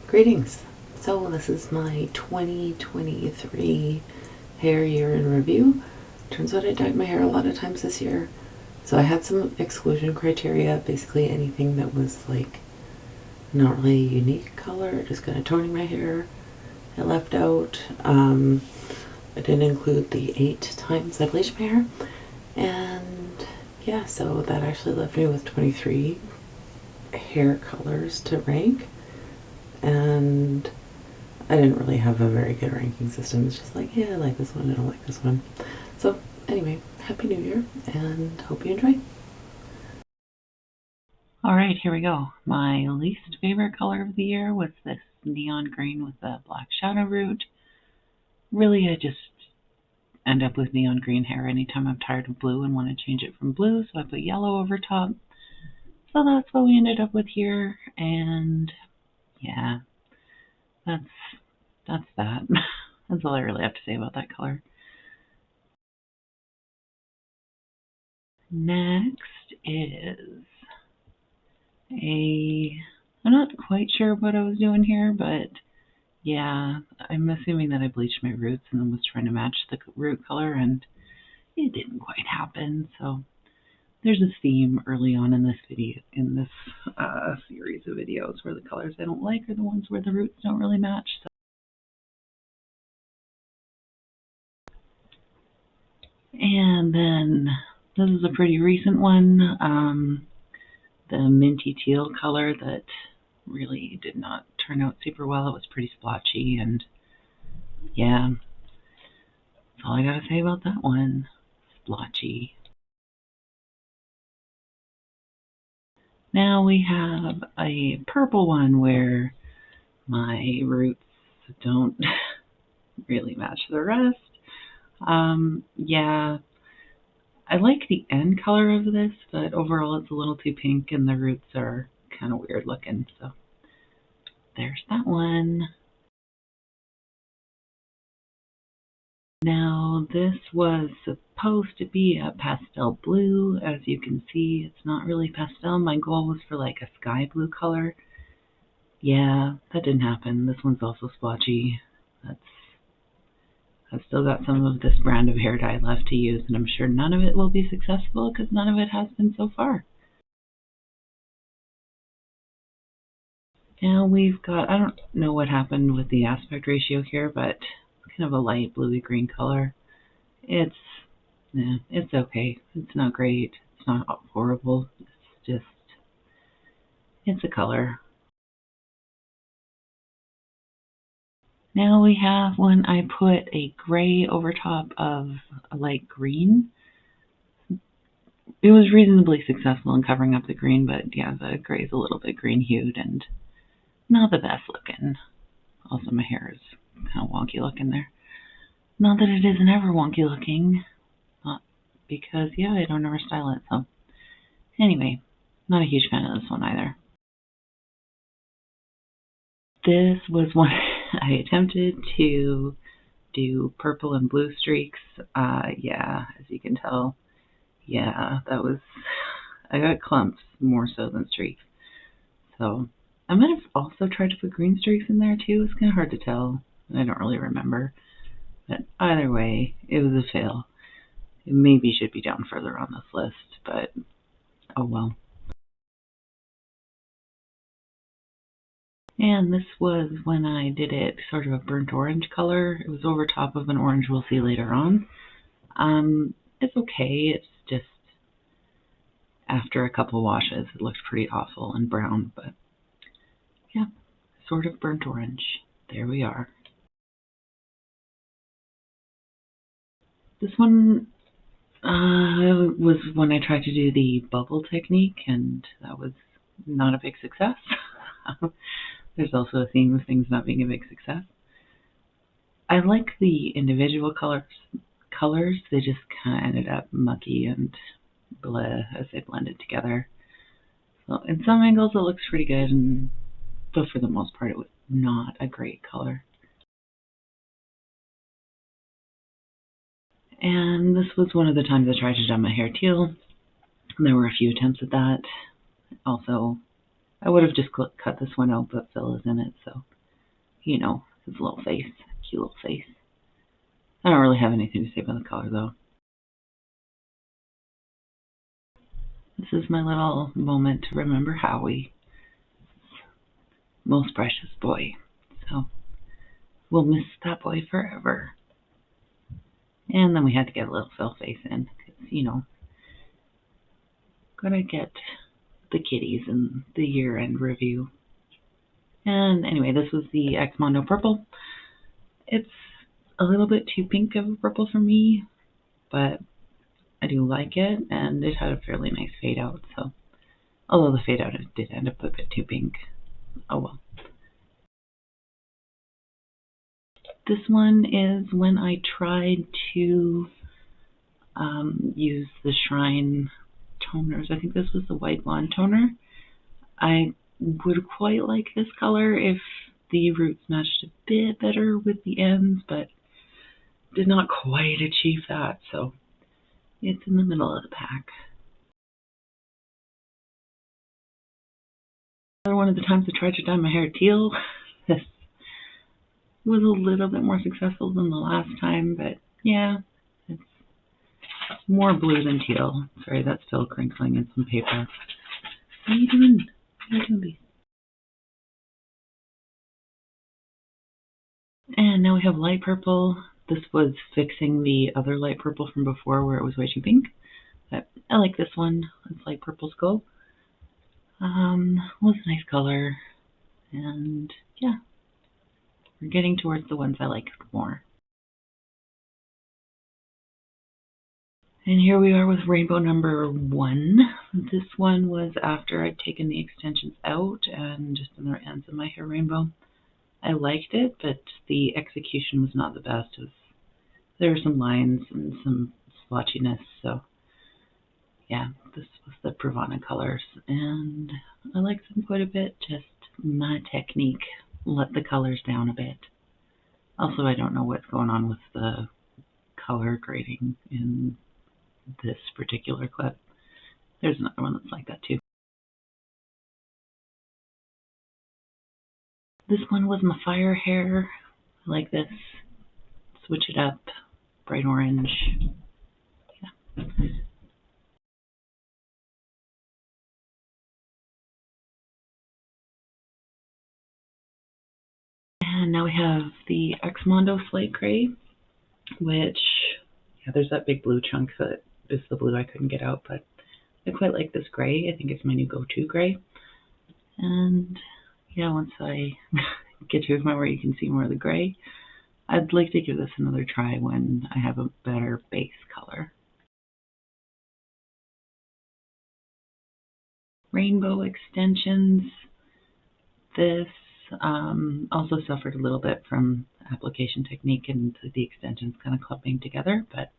Greetings. So this is my 2023 hair year in review. Turns out I dyed my hair a lot of times this year. So I had some exclusion criteria, basically anything that was like not really a unique color, just kind of toning my hair. I left out. I didn't include the 8 times I bleached my hair. And yeah, so that actually left me with 23 hair colors to rank. And I didn't really have a very good ranking system. It's just like, yeah, I like this one, I don't like this one. So anyway, Happy New Year, and hope you enjoy. Alright, here we go. My least favorite color of the year was this neon green with the black shadow root. Really, I just end up with neon green hair anytime I'm tired of blue and want to change it from blue, so I put yellow over top. So that's what we ended up with here, and yeah, that's that. That's all I really have to say about that color. Next is I'm not quite sure what I was doing here, but yeah, I'm assuming that I bleached my roots and then was trying to match the root color, and it didn't quite happen. So there's a theme early on in this video, in this series of videos, where the colors I don't like are the ones where the roots don't really match. So. And then this is a pretty recent one, the minty teal color that really did not turn out super well. It was pretty splotchy, and yeah, that's all I gotta say about that one. Splotchy. Now we have a purple one where my roots don't really match the rest. Yeah, I like the end color of this, but overall it's a little too pink and the roots are kind of weird looking, so there's that one. Now this was supposed to be a pastel blue. As you can see, it's not really pastel. My goal was for like a sky blue color. Yeah, that didn't happen. This one's also splotchy. I've still got some of this brand of hair dye left to use, and I'm sure none of it will be successful because none of it has been so far. Now we've got, I don't know what happened with the aspect ratio here, but it's kind of a light bluey green color. It's okay. It's not great. It's not horrible. It's a color. Now we have when I put a gray over top of a light green. It was reasonably successful in covering up the green, but yeah, the gray is a little bit green hued and not the best looking. Also, my hair is kind of wonky looking there. Not that it isn't ever wonky looking, not because, yeah, I don't ever style it, so. Anyway, not a huge fan of this one either. This was one I attempted to do purple and blue streaks. Yeah, as you can tell, yeah, I got clumps more so than streaks. So I might have also tried to put green streaks in there too. It's kind of hard to tell. I don't really remember. But either way, it was a fail. It maybe should be down further on this list, but oh well. And this was when I did it sort of a burnt orange color. It was over top of an orange we'll see later on. It's okay. It's just after a couple washes, it looks pretty awful and brown, but yeah, sort of burnt orange. There we are. This one was when I tried to do the bubble technique, and that was not a big success. There's also a theme of things not being a big success. I like the individual colors. They just kind of ended up mucky and blah as they blended together. So in some angles it looks pretty good, but for the most part it was not a great color. And this was one of the times I tried to dye my hair teal. There were a few attempts at that. Also, I would have just cut this one out, but Phil is in it, so you know, his little face, cute little face. I don't really have anything to say about the color though. This is my little moment to remember Howie, most precious boy. So we'll miss that boy forever. And then we had to get a little Phil face in, because, you know, gotta get the kitties in the year-end review. And anyway, this was the X-Mondo Purple. It's a little bit too pink of a purple for me, but I do like it, and it had a fairly nice fade out, so although the fade out did end up a bit too pink. Oh well. This one is when I tried to use the Shrine toners. I think this was the White Blonde toner. I would quite like this color if the roots matched a bit better with the ends, but did not quite achieve that, so it's in the middle of the pack. Another one of the times I tried to dye my hair teal. This was a little bit more successful than the last time, but yeah, it's more blue than teal. Sorry, that's still crinkling in some paper. What are you doing? What are you doing, Bee? And now we have light purple. This was fixing the other light purple from before where it was way too pink. But I like this one. It's light purple skull. Was a nice color. And yeah, we're getting towards the ones I like more. And here we are with rainbow number 1. This one was after I'd taken the extensions out and just in the ends of my hair rainbow. I liked it, but the execution was not the best. There were some lines and some splotchiness, so yeah, this was the Pravana colors, and I liked them quite a bit. Just my technique let the colors down a bit. Also, I don't know what's going on with the color grading in this particular clip. There's another one that's like that too. This one was my fire hair. I like this. Switch it up. Bright orange. Yeah. And now we have the X-Mondo Slate Gray, which, yeah, there's that big blue chunk that is the blue I couldn't get out, but I quite like this gray. I think it's my new go-to gray. And yeah, once I get to a point where you can see more of the gray, I'd like to give this another try when I have a better base color. Rainbow extensions. This also suffered a little bit from application technique and the extensions kind of clumping together, but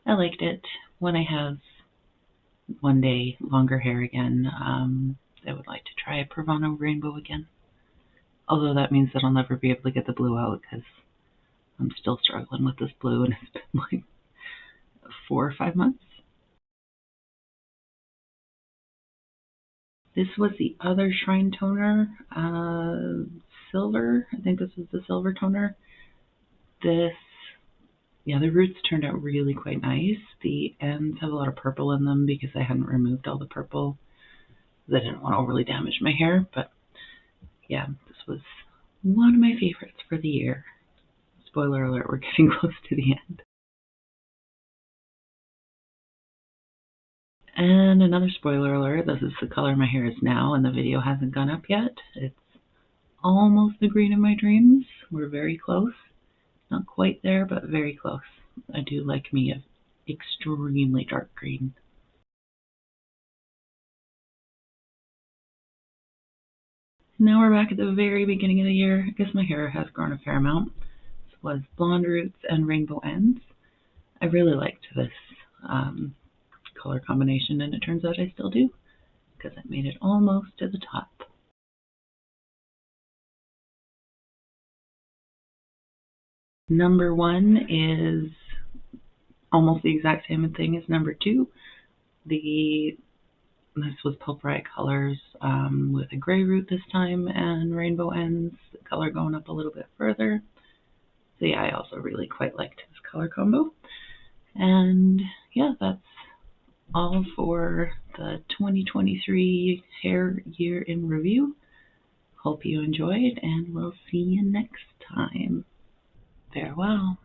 I liked it. When I have one day longer hair again, I would like to try a Pravana rainbow again. Although that means that I'll never be able to get the blue out because I'm still struggling with this blue and it's been like 4 or 5 months. This was the other Shrine toner, silver. I think this was the silver toner. The roots turned out really quite nice. The ends have a lot of purple in them because I hadn't removed all the purple. I didn't want to overly damage my hair, but yeah, this was one of my favorites for the year. Spoiler alert, we're getting close to the end. And another spoiler alert, this is the color my hair is now, and the video hasn't gone up yet. It's almost the green of my dreams. We're very close. Not quite there, but very close. I do like me an extremely dark green. Now we're back at the very beginning of the year. I guess my hair has grown a fair amount. This was Blonde Roots and Rainbow Ends. I really liked this color combination, and it turns out I still do, because I made it almost to the top. Number 1 is almost the exact same thing as number 2. The This was Pulp-Rite colors with a gray root this time and rainbow ends, the color going up a little bit further. So yeah, I also really quite liked this color combo. And yeah, that's all for the 2023 hair year in review. Hope you enjoyed, and we'll see you next time. Farewell.